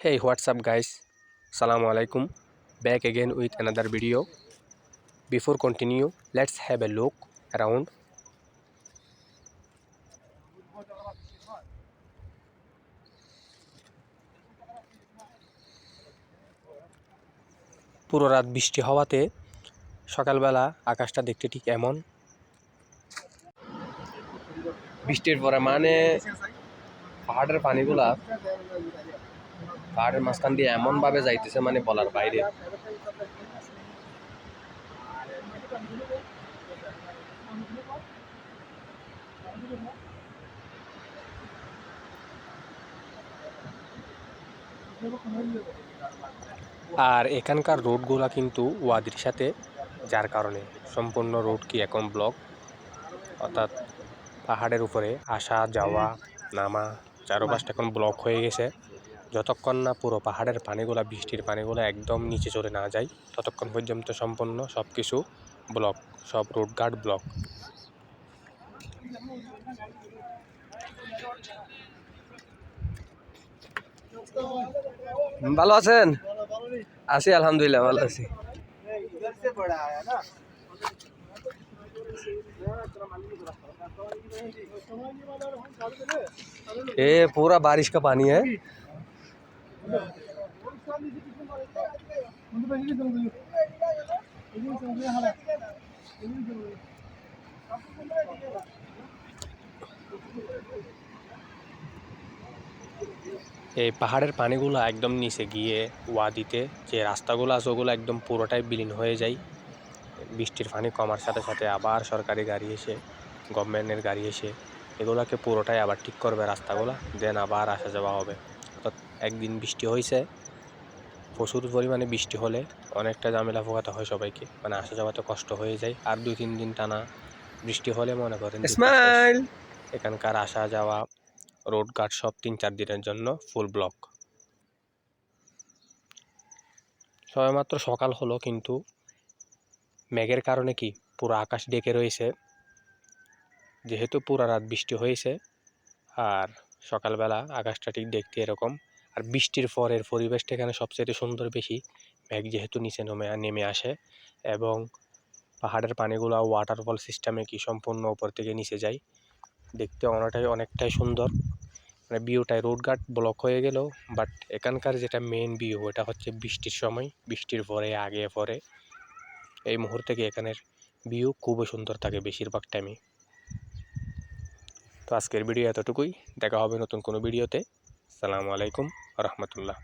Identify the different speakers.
Speaker 1: Hey, what's up guys? Assalamu alaikum. Back again with another video. Before continue, let's have a look around. পুরো রাত বৃষ্টি হওয়াতে সকালবেলা আকাশটা দেখতে ঠিক এমন। বৃষ্টির পরে মানে পাহাড়ের পানিগুলা পাহাড়ের মাঝখান দিয়ে এমনভাবে যাইতেছে মানে বলার বাইরে। আর এখানকার রোডগুলা কিন্তু ওয়াদির সাথে, যার কারণে সম্পূর্ণ রোড কি এখন ব্লক, অর্থাৎ পাহাড়ের উপরে আসা যাওয়া নামা চারপাশটা এখন ব্লক হয়ে গেছে। যতক্ষণ না পুরো পাহাড়ের পানিগুলা, বৃষ্টির পানিগুলো একদম নিচে চলে না যায় ততক্ষণ পর্যন্ত সম্পূর্ণ সব কিছু ব্লক, সব রোডঘাট ব্লক। ভালো আছেন? আছি আলহামদুলিল্লাহ, ভালো আছি। ये पूरा बारिश का पानी है। এই পাহাড়ের পানিগুলো একদম নিচে গিয়ে ওয়াদিতে যে রাস্তাগুলো আছে ওগুলো একদম পুরোটাই বিলীন হয়ে যায়। বৃষ্টির পানি কমার সাথে সাথে আবার সরকারি গাড়ি এসে, গভর্নমেন্টের গাড়ি এসে এগুলোকে পুরোটাই আবার ঠিক করবে রাস্তাগুলো, দেন আবার আসা যাওয়া হবে। অর্থাৎ একদিন বৃষ্টি হয়েছে, প্রচুর পরিমাণে বৃষ্টি হলে অনেকটা ঝামেলা পোহাতে হয় সবাইকে, মানে আসা যাওয়াতে কষ্ট হয়ে যায়। আর 2-3 দিন টানা বৃষ্টি হলে মনে করেন এখানকার আসা যাওয়া রোডঘাট সব 3-4 দিনের জন্য ফুল ব্লক। সবেমাত্র সকাল হলো কিন্তু মেঘের কারণে কি পুরো আকাশ ডেকে রয়েছে, যেহেতু পুরা রাত বৃষ্টি হয়েছে। আর সকালবেলা আকাশটা ঠিক দেখতে এরকম। আর বৃষ্টির পরের পরিবেশটা এখানে সবচেয়ে সুন্দর বেশি, মেঘ যেহেতু নিচে নেমে আসে এবং পাহাড়ের পানিগুলো ওয়াটারফল সিস্টেমে কি সম্পূর্ণ উপর থেকে নিচে যায়, দেখতে অনেকটাই সুন্দর। মানে ভিউটাই, রোডঘাট ব্লক হয়ে গেল, বাট এখানকার যেটা মেন ভিউ ওটা হচ্ছে বৃষ্টির সময়, বৃষ্টির পরে আগে পরে এই মুহূর্তে কি এখানের ভিউ খুবই সুন্দর থাকে বেশিরভাগ টাইমে। তো আজকের ভিডিও এতটুকুই, দেখা হবে নতুন কোনো ভিডিওতে। আসসালামু আলাইকুম ওয়া রাহমাতুল্লাহ।